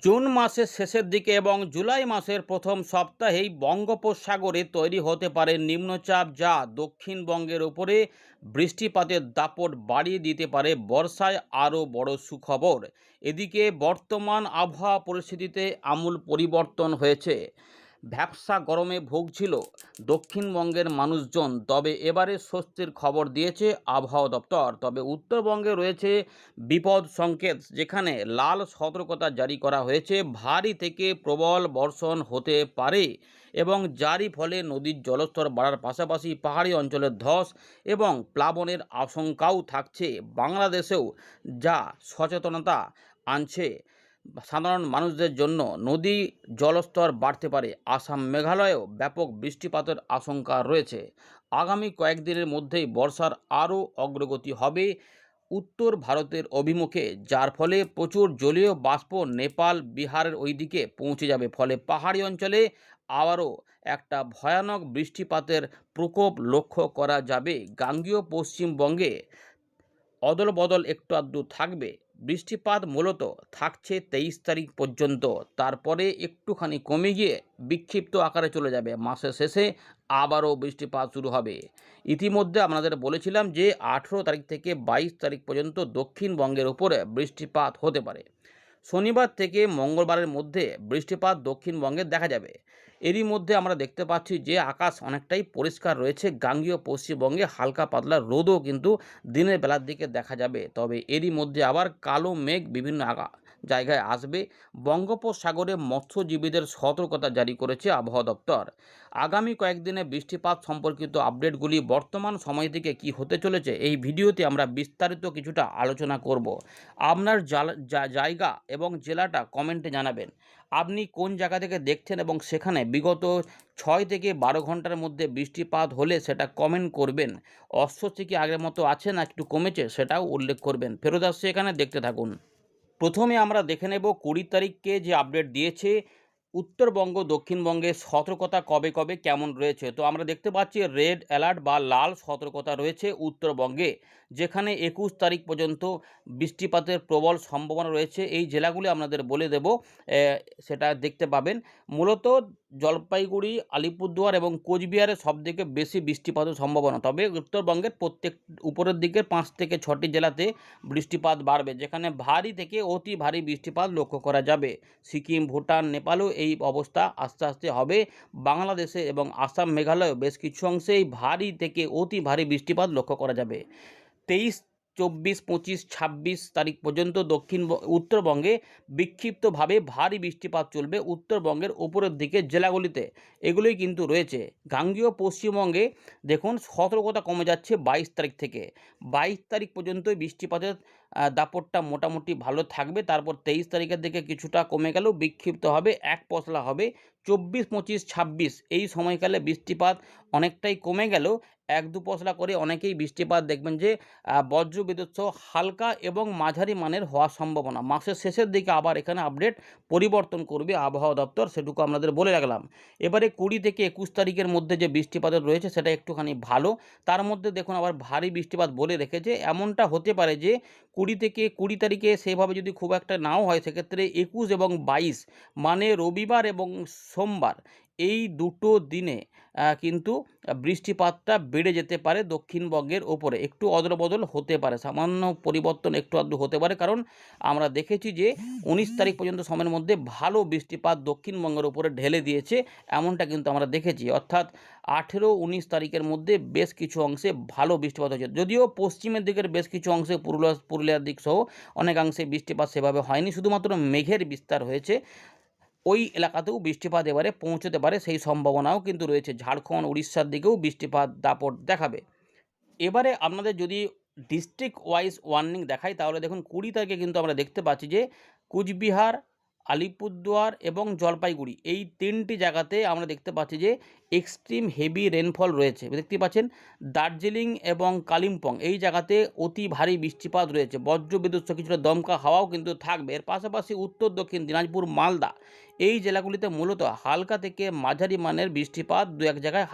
June মাসের শেষের দিকে এবং জুলাই মাসের প্রথম সপ্তাহেই বঙ্গোপসাগরে তৈরি হতে পারে নিম্নচাপ, যা দক্ষিণবঙ্গের উপরে বৃষ্টিপাতের দাপট বাড়িয়ে দিতে পারে। বর্ষায় আরও বড় সুখবর। এদিকে বর্তমান আবহাওয়া পরিস্থিতিতে আমূল পরিবর্তন হয়েছে। ভ্যাপসা গরমে ভুগছিল দক্ষিণবঙ্গের মানুষজন, তবে এবারে স্বস্তির খবর দিয়েছে আবহাওয়া দপ্তর। তবে উত্তরবঙ্গে রয়েছে বিপদ সংকেত, যেখানে লাল সতর্কতা জারি করা হয়েছে। ভারী থেকে প্রবল বর্ষণ হতে পারে এবং যারই ফলে নদীর জলস্তর বাড়ার পাশাপাশি পাহাড়ি অঞ্চলের ধস এবং প্লাবনের আশঙ্কাও থাকছে। বাংলাদেশেও যা সচেতনতা আনছে সাধারণ মানুষদের জন্য। নদী জলস্তর বাড়তে পারে। আসাম, মেঘালয়েও ব্যাপক বৃষ্টিপাতের আশঙ্কা রয়েছে। আগামী কয়েকদিনের মধ্যেই বর্ষার আরও অগ্রগতি হবে উত্তর ভারতের অভিমুখে, যার ফলে প্রচুর জলীয় বাষ্প নেপাল, বিহারের ওই দিকে পৌঁছে যাবে। ফলে পাহাড়ি অঞ্চলে আবারও একটা ভয়ানক বৃষ্টিপাতের প্রকোপ লক্ষ্য করা যাবে। গাঙ্গেয় পশ্চিমবঙ্গে অদলবদল একটু আধটু থাকবে। বৃষ্টিপাত মূলত থাকছে 23 তারিখ পর্যন্ত, তারপরে একটুখানি কমে গিয়ে বিক্ষিপ্ত আকারে চলে যাবে। মাসের শেষে আবারও বৃষ্টিপাত শুরু হবে। ইতিমধ্যে আপনাদের বলেছিলাম যে 18 তারিখ থেকে 22 তারিখ পর্যন্ত দক্ষিণবঙ্গের উপরে বৃষ্টিপাত হতে পারে। শনিবার থেকে মঙ্গলবারের মধ্যে বৃষ্টিপাত দক্ষিণবঙ্গে দেখা যাবে। এরই মধ্যে আমরা দেখতে পাচ্ছি যে আকাশ অনেকটাই পরিষ্কার রয়েছে। গাঙ্গেয় পশ্চিমবঙ্গে হালকা পাতলা রোদও কিন্তু দিনের বেলার দিকে দেখা যাবে। তবে এরই মধ্যে আবার কালো মেঘ বিভিন্ন জায়গায় আসবে। বঙ্গোপসাগরে মৎস্যজীবীদের সতর্কতা জারি করেছে আবহাওয়া দপ্তর। আগামী কয়েকদিনে বৃষ্টিপাত সম্পর্কিত আপডেটগুলি বর্তমান সময় থেকে কি হতে চলেছে, এই ভিডিওতে আমরা বিস্তারিত কিছুটা আলোচনা করব। আপনার জায়গা এবং জেলাটা কমেন্টে জানাবেন। আপনি কোন জায়গা থেকে দেখছেন এবং সেখানে বিগত 6 থেকে 12 ঘন্টার মধ্যে বৃষ্টিপাত হলে সেটা কমেন্ট করবেন। অস্বস্তি কি আগের মতো আছে না একটু কমেছে, সেটাও উল্লেখ করবেন। ফেরত আসছে এখানে, দেখতে থাকুন। প্রথমে আমরা দেখে নেব 20 তারিখকে যে আপডেট দিয়েছে উত্তরবঙ্গ, দক্ষিণবঙ্গে সতর্কতা কবে কবে কেমন রয়েছে। তো আমরা দেখতে পাচ্ছি রেড অ্যালার্ট বা লাল সতর্কতা রয়েছে উত্তরবঙ্গে, যেখানে 21 তারিখ পর্যন্ত বৃষ্টিপাতের প্রবল সম্ভাবনা রয়েছে। এই জেলাগুলি আপনাদের বলে দেব, সেটা দেখতে পাবেন। মূলত জলপাইগুড়ি, আলিপুরদুয়ার এবং কোচবিহারে সবথেকে বেশি বৃষ্টিপাতের সম্ভাবনা। তবে উত্তরবঙ্গের প্রত্যেক উপরের দিকের 5 থেকে 6টি জেলাতে বৃষ্টিপাত বাড়বে, যেখানে ভারী থেকে অতি ভারী বৃষ্টিপাত লক্ষ্য করা যাবে। সিকিম, ভুটান, নেপালও এই অবস্থা আস্তে আস্তে হবে। বাংলাদেশে এবং আসাম, মেঘালয় বেশ কিছু অংশেই ভারী থেকে অতি ভারী বৃষ্টিপাত লক্ষ্য করা যাবে। 23, 24, 25, 26 তারিখ পর্যন্ত উত্তরবঙ্গে বিক্ষিপ্তভাবে ভারী বৃষ্টিপাত চলবে উত্তরবঙ্গের উপরের দিকে জেলাগুলিতে। এগুলোই কিন্তু রয়েছে। গাঙ্গেয় পশ্চিমবঙ্গে দেখুন সতর্কতা কমে যাচ্ছে 22 তারিখ থেকে। 22 তারিখ পর্যন্ত বৃষ্টিপাতের দাপটটা মোটামুটি ভালো থাকবে। তারপর 23 তারিখের দিকে কিছুটা কমে গেলেও বিক্ষিপ্ত হবে, এক পশলা হবে। 24, 25, 26 এই সময়কালে বৃষ্টিপাত অনেকটাই কমে গেলেও 1-2 পশলা করে অনেকেই বৃষ্টিপাত দেখবেন যে বজ্রবিদ্যুৎ সহ হালকা এবং মাঝারি মানের হওয়ার সম্ভাবনা। মাসের শেষের দিকে আবার এখানে আপডেট পরিবর্তন করবে আবহাওয়া দপ্তর, সেটুকু আপনাদের বলে রাখলাম। এবারে 20 থেকে 21 তারিখের মধ্যে যে বৃষ্টিপাতের রয়েছে সেটা একটুখানি ভালো। তার মধ্যে দেখুন আবার ভারী বৃষ্টিপাত বলে রেখেছে। এমনটা হতে পারে যে 20 থেকে 20 তারিখে সেভাবে যদি খুব একটা নাও হয়, সেক্ষেত্রে 21 এবং 22 মানে রবিবার এবং সোমবার এই দুটো দিনে কিন্তু বৃষ্টিপাতটা বেড়ে যেতে পারে দক্ষিণবঙ্গের ওপরে। একটু অদলবদল হতে পারে, সামান্য পরিবর্তন একটু আধটু হতে পারে। কারণ আমরা দেখেছি যে 19 তারিখ পর্যন্ত সময়ের মধ্যে ভালো বৃষ্টিপাত দক্ষিণবঙ্গের উপরে ঢেলে দিয়েছে, এমনটা কিন্তু আমরা দেখেছি। অর্থাৎ 18, 19 তারিখের মধ্যে বেশ কিছু অংশে ভালো বৃষ্টিপাত হয়েছে। যদিও পশ্চিমের দিকের বেশ কিছু অংশে পুরুলিয়ার দিক সহ অনেকাংশে বৃষ্টিপাত সেভাবে হয়নি, শুধুমাত্র মেঘের বিস্তার হয়েছে। ওই এলাকাতেও বৃষ্টিপাত এবারে পৌঁছতে পারে, সেই সম্ভাবনাও কিন্তু রয়েছে। ঝাড়খণ্ড, উড়িষ্যার দিকেও বৃষ্টিপাত দাপট দেখাবে। এবারে আপনাদের যদি ডিস্ট্রিক্ট ওয়াইজ ওয়ার্নিং দেখাই, তাহলে দেখুন 20 তারিখে কিন্তু আমরা দেখতে পাচ্ছি যে কুচবিহার, আলিপুরদুয়ার এবং জলপাইগুড়ি এই 3টি জায়গাতে আমরা দেখতে পাচ্ছি যে এক্সট্রিম হেভি রেনফল রয়েছে। দেখতে পাচ্ছেন দার্জিলিং এবং কালিম্পং এই জায়গাতে অতি ভারী বৃষ্টিপাত রয়েছে, বজ্রবিদ্যুৎ সহ কিছুটা দমকা হাওয়াও কিন্তু থাকবে। এর পাশাপাশি উত্তর দক্ষিণ দিনাজপুর, মালদা এই জেলাগুলিতে মূলত হালকা থেকে মাঝারি মানের বৃষ্টিপাত, দু এক জায়গায়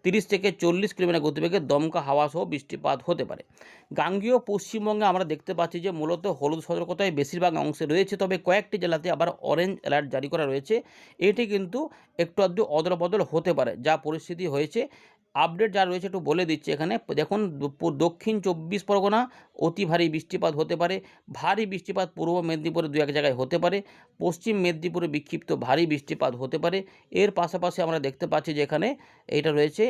30 থেকে 40 কিলোমিটার গতিবেগে দমকা হাওয়া সহ বৃষ্টিপাত হতে পারে। গাঙ্গেয় পশ্চিমবঙ্গে আমরা দেখতে পাচ্ছি যে মূলত হলুদ সতর্কতায় বেশিরভাগ অংশে রয়েছে, তবে কয়েকটি জেলাতে আবার অরেঞ্জ অ্যালার্ট জারি করা রয়েছে। এটি কিন্তু একটু আধটু অদলবদল হতে পারে, যা পরিস্থিতি হয়েছে আপডেট যা রয়েছে একটু বলে দিচ্ছি। এখানে দেখুন, দক্ষিণ 24 পরগনা অতি ভারী বৃষ্টিপাত হতে পারে, ভারী বৃষ্টিপাত পূর্ব মেদিনীপুরে দু এক জায়গায় হতে পারে, পশ্চিম মেদিনীপুরে বিক্ষিপ্ত ভারী বৃষ্টিপাত হতে পারে। এর পাশাপাশি আমরা দেখতে পাচ্ছি যে এখানে এইটা রয়েছে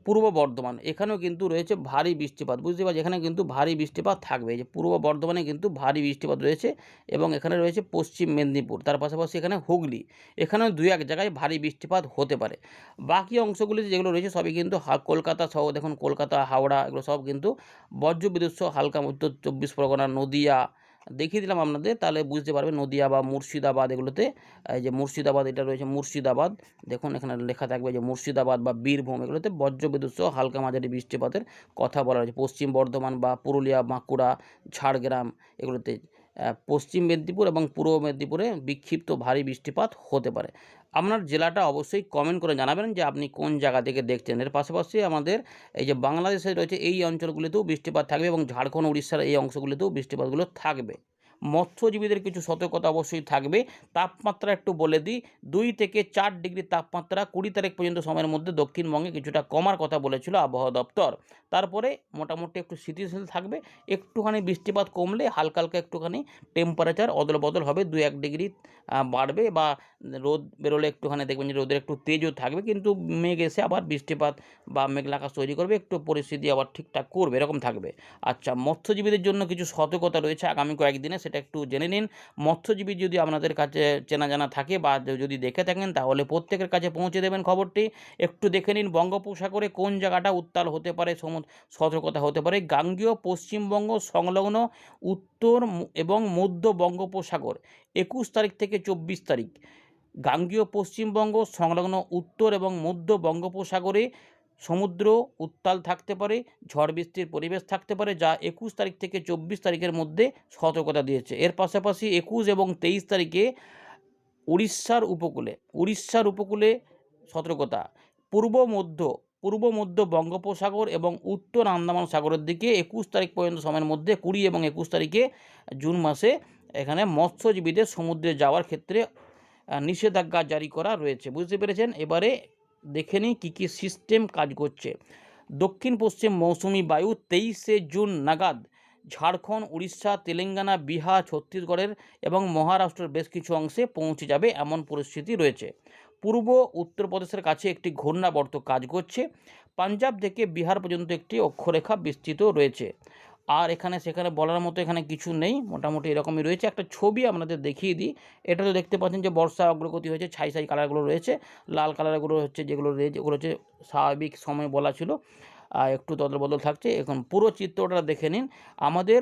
পূর্ব বর্ধমান, এখানেও কিন্তু রয়েছে ভারী বৃষ্টিপাত, বুঝতে পারছি এখানে কিন্তু ভারী বৃষ্টিপাত থাকবে। এই যে পূর্ব বর্ধমানে কিন্তু ভারী বৃষ্টিপাত রয়েছে এবং এখানে রয়েছে পশ্চিম মেদিনীপুর, তার পাশাপাশি এখানে হুগলি, এখানেও দু এক জায়গায় ভারী বৃষ্টিপাত হতে পারে। বাকি অংশগুলিতে যেগুলো রয়েছে সবই কিন্তু কলকাতা সহ, দেখুন কলকাতা, হাওড়া এগুলো সব কিন্তু বজ্রবিদ্যুৎ সহ হালকা উত্তর 24 পরগনা, নদিয়া দেখিয়ে দিলাম আপনাদের, তাহলে বুঝতে পারবেন। নদিয়া বা মুর্শিদাবাদ এগুলোতে, এই যে মুর্শিদাবাদ এটা রয়েছে মুর্শিদাবাদ, দেখুন এখানে লেখা থাকবে যে মুর্শিদাবাদ বা বীরভূম এগুলোতে বজ্রবিদ্যুৎ সহ হালকা মাঝারি বৃষ্টিপাতের কথা বলা হয়েছে। পশ্চিম বর্ধমান বা পুরুলিয়া, বাঁকুড়া, ঝাড়গ্রাম এগুলোতে, পশ্চিম মেদিনীপুর এবং পূর্ব মেদিনীপুরে বিক্ষিপ্ত ভারী বৃষ্টিপাত হতে পারে। আপনার জেলাটা অবশ্যই কমেন্ট করে জানাবেন যে আপনি কোন জায়গা থেকে দেখছেন। এর পাশাপাশি আমাদের এই যে বাংলাদেশে রয়েছে এই অঞ্চলগুলিতেও বৃষ্টিপাত থাকবে এবং ঝাড়খণ্ড, উড়িষ্যার এই অংশগুলিতেও বৃষ্টিপাতগুলো থাকবে। মৎস্যজীবীদের কিছু সতর্কতা অবশ্যই থাকবে। তাপমাত্রা একটু বলে দিই, 2 থেকে 4 ডিগ্রি তাপমাত্রা 20 তারিখ পর্যন্ত সময়ের মধ্যে দক্ষিণবঙ্গে কিছুটা কমার কথা বলেছিল আবহাওয়া দপ্তর। তারপরে মোটামুটি একটু স্থিতিশীল থাকবে, একটুখানি বৃষ্টিপাত কমলে হালকা হালকা একটুখানি টেম্পারেচার অদল বদল হবে, 2-1 ডিগ্রি বাড়বে, বা রোদ বেরোলে একটুখানি দেখবেন যে রোদের একটু তেজও থাকবে, কিন্তু মেঘ এসে আবার বৃষ্টিপাত বা মেঘলা আকাশ তৈরি করবে, একটু পরিস্থিতি আবার ঠিকঠাক করবে, এরকম থাকবে। আচ্ছা, মৎস্যজীবীদের জন্য কিছু সতর্কতা রয়েছে আগামী কয়েকদিনে, সেটা একটু জেনে নিন। মৎস্যজীবী যদি আপনাদের কাছে চেনা জানা থাকে বা যদি দেখে থাকেন তাহলে প্রত্যেকের কাছে পৌঁছে দেবেন খবরটি। একটু দেখে নিন বঙ্গোপসাগরে কোন জায়গাটা উত্তাল হতে পারে, সতর্কতা হতে পারে। গাঙ্গেয় পশ্চিমবঙ্গ সংলগ্ন উত্তর এবং মধ্য বঙ্গোপসাগর 21 তারিখ থেকে 24 তারিখ, গাঙ্গেয় পশ্চিমবঙ্গ সংলগ্ন উত্তর এবং মধ্য বঙ্গোপসাগরে সমুদ্র উত্তাল থাকতে পারে, ঝড় বৃষ্টির পরিবেশ থাকতে পারে, যা 21 তারিখ থেকে 24 তারিখের মধ্যে সতর্কতা দিয়েছে। এর পাশাপাশি 21 এবং 23 তারিখে উড়িষ্যার উপকূলে সতর্কতা। পূর্ব মধ্য বঙ্গোপসাগর এবং উত্তর আন্দামান সাগরের দিকে 21 তারিখ পর্যন্ত সময়ের মধ্যে, 20 এবং 21 তারিখে জুন মাসে এখানে মৎস্যজীবীদের সমুদ্রে যাওয়ার ক্ষেত্রে নিষেধাজ্ঞা জারি করা রয়েছে, বুঝতে পেরেছেন। এবারে দেখে নিই কী কী সিস্টেম কাজ করছে। দক্ষিণ পশ্চিম মৌসুমি বায়ু 23শে জুন নাগাদ ঝাড়খণ্ড, উড়িষ্যা, তেলেঙ্গানা, বিহার, ছত্তিশগড়ের এবং মহারাষ্ট্রের বেশ কিছু অংশে পৌঁছে যাবে এমন পরিস্থিতি রয়েছে। পূর্ব উত্তরপ্রদেশের কাছে একটি ঘূর্ণাবর্ত কাজ করছে। পাঞ্জাব থেকে বিহার পর্যন্ত একটি অক্ষরেখা বিস্তৃত রয়েছে। আর এখানে সেখানে বলার মতো এখানে কিছু নেই, মোটামুটি এরকমই রয়েছে। একটা ছবি আপনাদের দেখিয়ে দিই। এটা তো দেখতে পাচ্ছেন যে বর্ষা অগ্রগতি হয়েছে, ছাই ছাই কালারগুলো রয়েছে, লাল কালারগুলো হচ্ছে যেগুলো রয়েছে ওগুলো হচ্ছে স্বাভাবিক সময় বলা ছিল, একটু তদল বদল থাকছে। এখন পুরো চিত্রটা দেখে নিন। আমাদের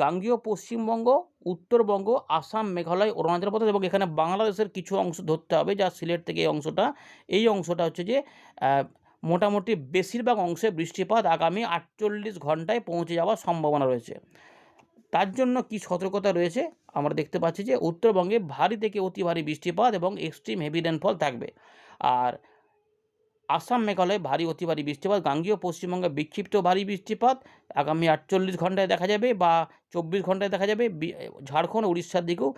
গাঙ্গেয় পশ্চিমবঙ্গ, উত্তরবঙ্গ, আসাম, মেঘালয়, অরুণাচল প্রদেশ এবং এখানে বাংলাদেশের কিছু অংশ ধরতে হবে, যা সিলেট থেকে এই অংশটা হচ্ছে যে মোটামুটি বেশিরভাগ অংশে বৃষ্টিপাত আগামী 48 ঘন্টায় পৌঁছে যাওয়ার সম্ভাবনা রয়েছে। তার জন্য কি সতর্কতা রয়েছে আমরা দেখতে পাচ্ছি যে উত্তরবঙ্গে ভারী থেকে অতি ভারী বৃষ্টিপাত এবং এক্সট্রিম হেভি রেনফল থাকবে। আর আসাম, মেঘালয় ভারী অতি ভারী বৃষ্টিপাত, গাঙ্গেয় পশ্চিমবঙ্গে বিক্ষিপ্ত ভারী বৃষ্টিপাত আগামী 48 ঘন্টায় দেখা যাবে বা 24 ঘন্টায় দেখা যাবে। ঝাড়খণ্ড, উড়িষ্যার দিকেও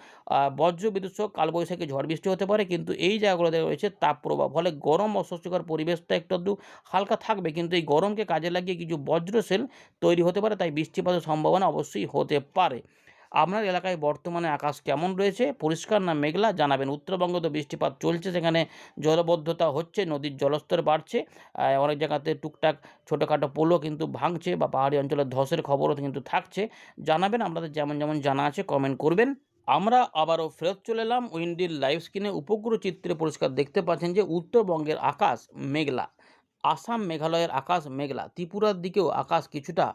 বজ্রবিদ্যুৎ সহ কালবৈশাখী ঝড় বৃষ্টি হতে পারে, কিন্তু এই জায়গাগুলোতে রয়েছে তাপপ্রবাহ, ফলে গরম অস্বস্তিকর পরিবেশটা একটু আধটু হালকা থাকবে, কিন্তু এই গরমকে কাজে লাগিয়ে কিছু বজ্রশেল তৈরি হতে পারে, তাই বৃষ্টিপাতের সম্ভাবনা অবশ্যই হতে পারে। আপনার এলাকায় বর্তমানে আকাশ কেমন রয়েছে, পরিষ্কার না মেঘলা, জানাবেন। উত্তরবঙ্গে তো বৃষ্টিপাত চলছে, সেখানে জলবদ্ধতা হচ্ছে, নদীর জলস্তর বাড়ছে, অনেক জায়গাতে টুকটাক ছোটোখাটো পোলও কিন্তু ভাঙছে বা পাহাড়ি অঞ্চলের ধসের খবরও কিন্তু থাকছে। জানাবেন, আপনাদের যেমন যেমন জানা আছে কমেন্ট করবেন। আমরা আবারও ফেরত চলে এলাম উইন্ডির লাইভ স্ক্রিনে। উপগ্রহ চিত্রে পরিষ্কার দেখতে পাচ্ছেন যে উত্তরবঙ্গের আকাশ মেঘলা, আসাম, মেঘালয়ের আকাশ মেঘলা, ত্রিপুরার দিকেও আকাশ কিছুটা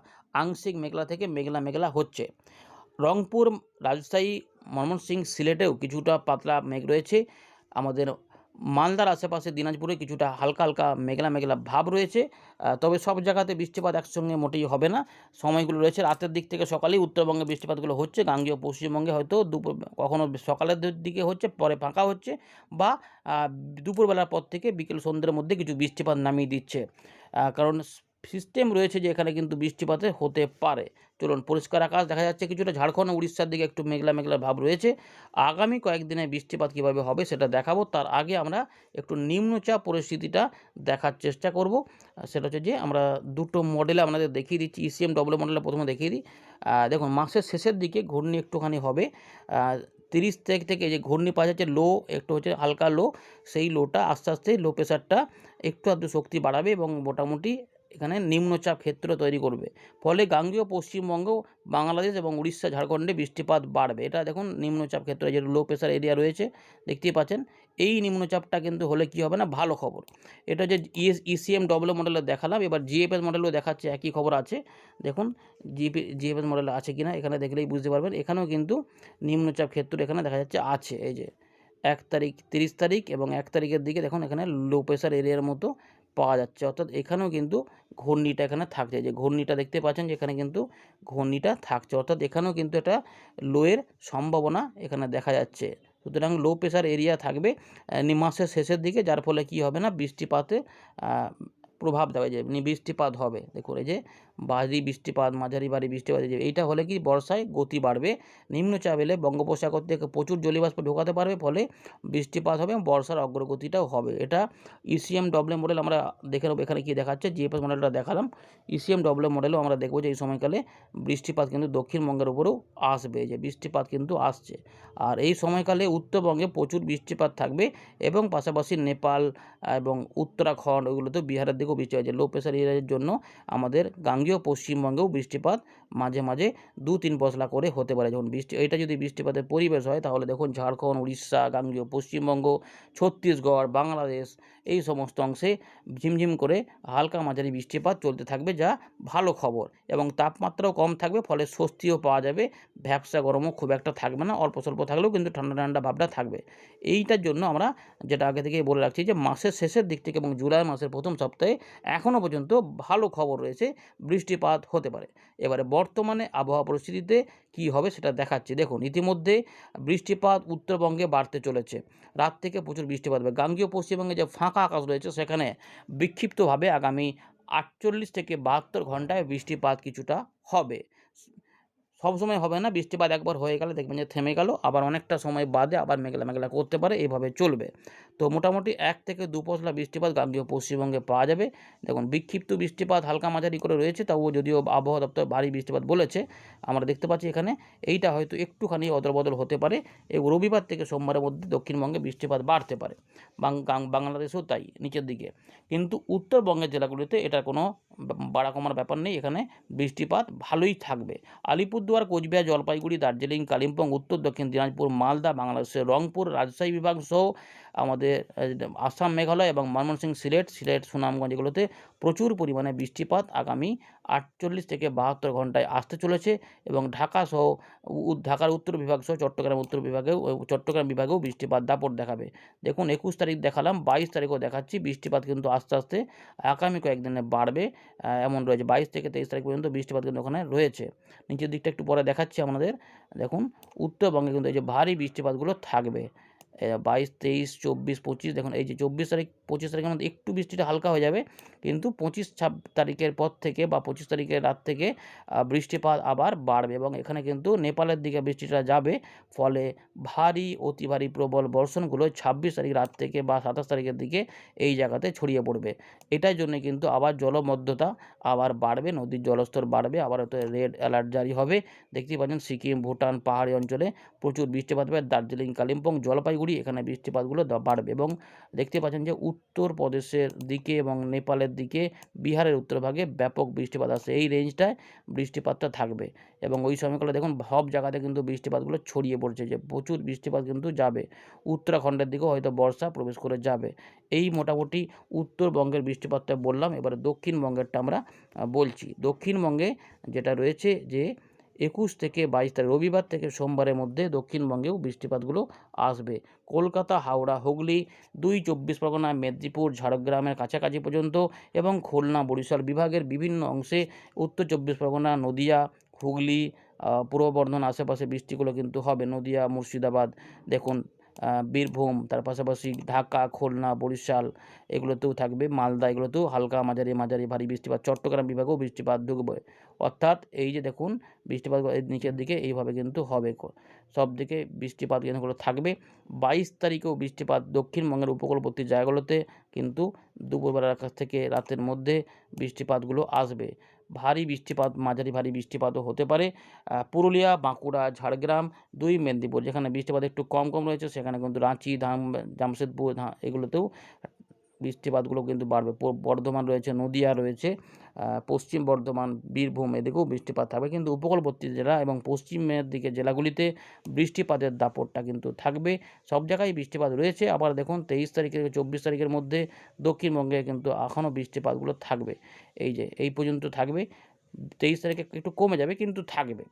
আংশিক মেঘলা থেকে মেঘলা মেঘলা হচ্ছে। রংপুর, রাজশাহী, ময়মনসিংহ, সিলেটেও কিছুটা পাতলা মেঘ রয়েছে। আমাদের মালদার আশেপাশে দিনাজপুরে কিছুটা হালকা হালকা মেঘলা মেঘলা ভাব রয়েছে। তবে সব জায়গাতে বৃষ্টিপাত একসঙ্গে মোটেই হবে না। সময়গুলো রয়েছে রাতের দিক থেকে সকালেই উত্তরবঙ্গে বৃষ্টিপাতগুলো হচ্ছে। গাঙ্গেয় পশ্চিমবঙ্গে হয়তো কখনো সকালের দিকে হচ্ছে, পরে ফাঁকা হচ্ছে, বা দুপুরবেলার পর থেকে বিকেল সন্ধ্যের মধ্যে কিছু বৃষ্টিপাত নামিয়ে দিচ্ছে। কারণ সিস্টেম রয়েছে যে এখানে কিন্তু বৃষ্টিপাতে হতে পারে। চলুন, পরিষ্কার আকাশ দেখা যাচ্ছে কিছুটা। ঝাড়খণ্ড উড়িষ্যার দিকে একটু মেঘলা মেঘলা ভাব রয়েছে। আগামী কয়েকদিনে বৃষ্টিপাত কীভাবে হবে সেটা দেখাবো। তার আগে আমরা একটু নিম্নচাপ পরিস্থিতিটা দেখার চেষ্টা করব। সেটা হচ্ছে যে আমরা দুটো মডেলে আপনাদের দেখিয়ে দিচ্ছি। ইসিএম ডব্লিউ মডেলে প্রথমে দেখিয়ে দিই। দেখুন, মাসের শেষের দিকে ঘূর্ণি একটুখানি হবে। 30 তারিখ থেকে যে ঘূর্ণি পাওয়া যাচ্ছে লো, একটু হচ্ছে হালকা লো, সেই লোটা আস্তে আস্তে লো প্রেশারটা একটু আধটু শক্তি বাড়াবে এবং মোটামুটি এখানে নিম্নচাপ ক্ষেত্র তৈরি করবে। ফলে গাঙ্গেয় পশ্চিমবঙ্গ, বাংলাদেশ এবং উড়িষ্যা, ঝাড়খণ্ডে বৃষ্টিপাত বাড়বে। এটা দেখুন নিম্নচাপ ক্ষেত্র, যে লো প্রেশার এরিয়া রয়েছে দেখতেই পাচ্ছেন। এই নিম্নচাপটা কিন্তু হলে কি হবে না, ভালো খবর। এটা যে ইসিএম ডব্লিউ মডেলে দেখালাম, এবার জিএফএস মডেলেও দেখাচ্ছে একই খবর আছে। দেখুন জিএফএস মডেল আছে কিনা এখানে দেখলেই বুঝতে পারবেন। এখানেও কিন্তু নিম্নচাপ ক্ষেত্র এখানে দেখা যাচ্ছে আছে। এই যে 1 তারিখ, 30 তারিখ এবং 1 তারিখের দিকে দেখুন এখানে লো প্রেশার এরিয়ার মতো পাওয়া যাচ্ছে। অর্থাৎ এখানেও কিন্তু ঘূর্ণিটা এখানে থাকছে। যে ঘূর্ণিটা দেখতে পাচ্ছেন যে এখানে কিন্তু ঘূর্ণিটা থাকছে, অর্থাৎ এখানেও কিন্তু একটা লোয়ের সম্ভাবনা এখানে দেখা যাচ্ছে। সুতরাং লো প্রেশার এরিয়া থাকবে মাসের শেষের দিকে, যার ফলে কি হবে না, বৃষ্টিপাতে প্রভাব দেওয়া যায়, বৃষ্টিপাত হবে। দেখুন এই যে ভারী বৃষ্টিপাত, মাঝারি ভারী বৃষ্টিপাত, যে এইটা হলে কি বর্ষায় গতি বাড়বে। নিম্নচাপ এলে বঙ্গোপসাগর থেকে প্রচুর জলীয়বাষ্প ঢোকাতে পারবে, ফলে বৃষ্টিপাত হবে এবং বর্ষার অগ্রগতিটাও হবে। এটা ইসিএম ডব্লিউ মডেল আমরা দেখে নেব। এখানে কি দেখাচ্ছে, জিএফএস মডেলটা দেখালাম। ইসিএম ডব্লিউ মডেলও আমরা দেখব যে এই সময়কালে বৃষ্টিপাত কিন্তু দক্ষিণবঙ্গের উপরেও আসবে, যে বৃষ্টিপাত কিন্তু আসছে। আর এই সময়কালে উত্তরবঙ্গে প্রচুর বৃষ্টিপাত থাকবে এবং পাশাপাশি নেপাল এবং উত্তরাখণ্ড, ওইগুলোতেও বিহারের দিকেও বৃষ্টি হয়েছে। লো প্রেশার এরিয়ার জন্য আমাদের গাঙ্গেয় পশ্চিমবঙ্গেও বৃষ্টিপাত মাঝে মাঝে 2-3 পশলা করে হতে পারে। যখন এটা যদি বৃষ্টিপাতের পরিবেশ হয়, তাহলে দেখুন ঝাড়খণ্ড, উড়িষ্যা, গাঙ্গেয় পশ্চিমবঙ্গ, ছত্তিশগড়, বাংলাদেশ, এই সমস্ত অংশে ঝিমঝিম করে হালকা মাঝারি বৃষ্টিপাত চলতে থাকবে, যা ভালো খবর। এবং তাপমাত্রাও কম থাকবে, ফলে স্বস্তিও পাওয়া যাবে। ভ্যাপসা গরমও খুব একটা থাকবে না, অল্প স্বল্প থাকলেও কিন্তু ঠান্ডা ঠান্ডা ভাবটা থাকবে। এইটার জন্য আমরা যেটা আগে থেকেই বলে রাখছি যে মাসের শেষের দিক থেকে এবং জুলাই মাসের প্রথম সপ্তাহে এখনও পর্যন্ত ভালো খবর রয়েছে, বৃষ্টিপাত হতে পারে। এবারে বর্তমানে আবহাওয়া পরিস্থিতিতে কি হবে সেটা দেখাচ্ছি। দেখুন, ইতিমধ্যে বৃষ্টিপাত উত্তরবঙ্গে বাড়তে চলেছে। রাত থেকে প্রচুর বৃষ্টিপাত হবে। গাঙ্গেয় পশ্চিমবঙ্গে যে ফাঁকা আকাশ রয়েছে সেখানে বিক্ষিপ্তভাবে আগামী 48 থেকে 72 ঘন্টায় বৃষ্টিপাত কিছুটা হবে। সবসময় হবে না, বৃষ্টিপাত একবার হয়ে গেলে দেখবেন যে থেমে গেল, আবার অনেকটা সময় বাদে আবার মেঘলা মেঘলা করতে পারে, এইভাবে চলবে। তো মোটামুটি 1 থেকে 2 পশলা বৃষ্টিপাত গাঙ্গেয় পশ্চিমবঙ্গে পাওয়া যাবে। দেখুন, বিক্ষিপ্ত বৃষ্টিপাত হালকা মাঝারি করে রয়েছে, তবুও যদিও আবহাওয়া দপ্তর ভারী বৃষ্টিপাত বলেছে, আমরা দেখতে পাচ্ছি এখানে এইটা হয়তো একটুখানি অদলবদল হতে পারে। এবং রবিবার থেকে সোমবারের মধ্যে দক্ষিণবঙ্গে বৃষ্টিপাত বাড়তে পারে, বাংলাদেশেও তাই নিচের দিকে। কিন্তু উত্তরবঙ্গের জেলাগুলিতে এটার কোনো বাড়া কমার ব্যাপার নেই, এখানে বৃষ্টিপাত ভালোই থাকবে। আলিপুরদুয়ার, কোচবিহার, জলপাইগুড়ি, দার্জিলিং, কালিম্পং, উত্তর দক্ষিণ দিনাজপুর, মালদা, বাংলাদেশের রংপুর, রাজশাহী বিভাগ সহ আমাদের আসাম, মেঘালয় এবং ময়মনসিংহ, সিলেট, সুনামগঞ্জ, এগুলোতে প্রচুর পরিমাণে বৃষ্টিপাত আগামী 48 থেকে 72 ঘন্টায় আসতে চলেছে। এবং ঢাকা সহ ঢাকার উত্তর বিভাগ সহ চট্টগ্রাম বিভাগেও বৃষ্টিপাত দাপট দেখাবে। দেখুন, 21 তারিখ দেখালাম, 22 তারিখও দেখাচ্ছি। বৃষ্টিপাত কিন্তু আস্তে আস্তে আগামী কয়েকদিনে বাড়বে, এমন রয়েছে। 22 থেকে 23 তারিখ পর্যন্ত বৃষ্টিপাত কিন্তু ওখানে রয়েছে। নিচের দিকটা একটু পরে দেখাচ্ছি আপনাদের। দেখুন, উত্তরবঙ্গে কিন্তু এই যে ভারী বৃষ্টিপাতগুলো থাকবে 22, 23, 24, 25। দেখুন এই যে 24 তারিখ, 25 তারিখের মধ্যে একটু বৃষ্টিটা হালকা হয়ে যাবে, কিন্তু 25 তারিখের পর থেকে বা 25 তারিখের রাত থেকে বৃষ্টিপাত আবার বাড়বে। এবং এখানে কিন্তু নেপালের দিকে বৃষ্টিটা যাবে, ফলে ভারী, অতি ভারী, প্রবল বর্ষণগুলো 26 তারিখ রাত থেকে বা 27 তারিখের দিকে এই জায়গাতে ছড়িয়ে পড়বে। এটার জন্য কিন্তু আবার জলমধ্যতা আবার বাড়বে, নদীর জলস্তর বাড়বে, আবার হয়তো রেড অ্যালার্ট জারি হবে। দেখতেই পাচ্ছেন সিকিম, ভুটান পাহাড়ি অঞ্চলে প্রচুর বৃষ্টিপাত হবে। দার্জিলিং, কালিম্পং, জলপাইগুড়ি, এখানে বৃষ্টিপাতগুলো বাড়বে। এবং দেখতে পাচ্ছেন যে উত্তরপ্রদেশের দিকে এবং নেপালের দিকে, বিহারের উত্তরভাগে ব্যাপক বৃষ্টিপাত আসছে। এই রেঞ্জটায় বৃষ্টিপাতটা থাকবে এবং ওই সময়কালে দেখুন সব জায়গাতে কিন্তু বৃষ্টিপাতগুলো ছড়িয়ে পড়ছে, যে প্রচুর বৃষ্টিপাত কিন্তু যাবে। উত্তরাখণ্ডের দিকেও হয়তো বর্ষা প্রবেশ করে যাবে। এই মোটামুটি উত্তরবঙ্গের বৃষ্টিপাতটা বললাম। এবারে দক্ষিণবঙ্গেরটা আমরা বলছি। দক্ষিণবঙ্গে যেটা রয়েছে, যে 21 থেকে 22 তারিখ রবিবার থেকে সোমবারের মধ্যে দক্ষিণবঙ্গেও বৃষ্টিপাতগুলো আসবে। কলকাতা, হাওড়া, হুগলি, 24 পরগনা, মেদিনীপুর, ঝাড়গ্রামের কাছাকাছি পর্যন্ত এবং খুলনা, বরিশাল বিভাগের বিভিন্ন অংশে, উত্তর 24 পরগনা, নদিয়া, হুগলি, পূর্ব বর্ধমান আশেপাশে বৃষ্টিগুলো কিন্তু হবে। নদিয়া, মুর্শিদাবাদ দেখুন, বীরভূম, তার পাশাপাশি ঢাকা, খুলনা, বরিশাল এগুলোতেও থাকবে। মালদা এগুলোতেও হালকা মাঝারি ভারী বৃষ্টিপাত। চট্টগ্রাম বিভাগেও বৃষ্টিপাত ঢুকবে। অর্থাৎ এই যে দেখুন বৃষ্টিপাত এর নিচের দিকে এইভাবে কিন্তু হবে। সবদিকে বৃষ্টিপাত কেন্দ্রগুলো থাকবে। 22 তারিখেও বৃষ্টিপাত দক্ষিণবঙ্গের উপকূলবর্তী জায়গাগুলোতে কিন্তু দুপুরবেলার কাছ থেকে রাতের মধ্যে বৃষ্টিপাতগুলো আসবে। ভারী বৃষ্টিপাত, মাঝারি ভারী বৃষ্টিপাতও হতে পারে। পুরুলিয়া, বাঁকুড়া, ঝাড়গ্রাম, 2 মেদিনীপুর যেখানে বৃষ্টিপাত একটু কম রয়েছে সেখানে কিন্তু রাঁচি, জামশেদপুর এগুলোতেও বৃষ্টিপাতগুলো কিন্তু বাড়বে। বর্ধমান রয়েছে, নদিয়া রয়েছে, পশ্চিম বর্ধমান, বীরভূম এদিকেও বৃষ্টিপাত থাকবে। কিন্তু উপকূলবর্তী জেলা এবং পশ্চিমের দিকে জেলাগুলিতে বৃষ্টিপাতের দাপটটা কিন্তু থাকবে। সব জায়গায় বৃষ্টিপাত রয়েছে। আবার দেখুন 23 তারিখ থেকে 24 তারিখের মধ্যে দক্ষিণবঙ্গে কিন্তু এখনও বৃষ্টিপাতগুলো থাকবে। এই যে এই পর্যন্ত থাকবে। 23 তারিখে একটু কমে যাবে কিন্তু থাকবে।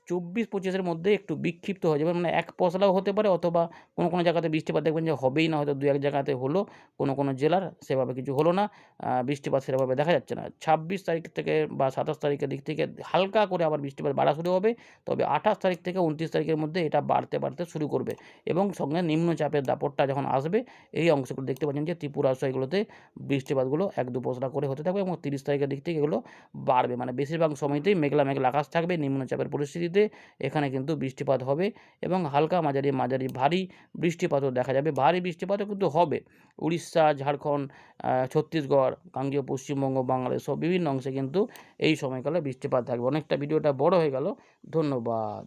24-25 মধ্যে একটু বিক্ষিপ্ত হয়ে যাবে, মানে এক পশলাও হতে পারে, অথবা কোনো জায়গাতে বৃষ্টিপাত দেখবেন যে হবেই না, হয়তো 2-1 জায়গাতে হলো, কোনো জেলার সেভাবে কিছু হলো না, বৃষ্টিপাত সেভাবে দেখা যাচ্ছে না। 26 তারিখ থেকে বা 27 তারিখের দিক থেকে হালকা করে আবার বৃষ্টিপাত বাড়া শুরু হবে। তবে 28 তারিখ থেকে 29 তারিখের মধ্যে এটা বাড়তে শুরু করবে এবং সঙ্গে নিম্নচাপের দাপটটা যখন আসবে, এই অংশগুলো দেখতে পাচ্ছেন যে ত্রিপুরা সহ এগুলোতে বৃষ্টিপাতগুলো 1-2 পশলা করে হতে থাকবে এবং 30 তারিখের দিক থেকে এগুলো বাড়বে। মানে বেশিরভাগ সময়তেই মেঘলা আকাশ থাকবে। নিম্নচাপের পরিস্থিতিতে এখানে কিন্তু বৃষ্টিপাত হবে এবং হালকা মাঝারি ভারী বৃষ্টিপাতও দেখা যাবে। ভারী বৃষ্টিপাতও কিন্তু হবে। উড়িষ্যা, ঝাড়খণ্ড, ছত্তিশগড়, গাঙ্গেয় পশ্চিমবঙ্গ, বাংলাদেশ সব বিভিন্ন অংশে কিন্তু এই সময়কালে বৃষ্টিপাত থাকবে। অনেকটা ভিডিওটা বড় হয়ে গেল। ধন্যবাদ।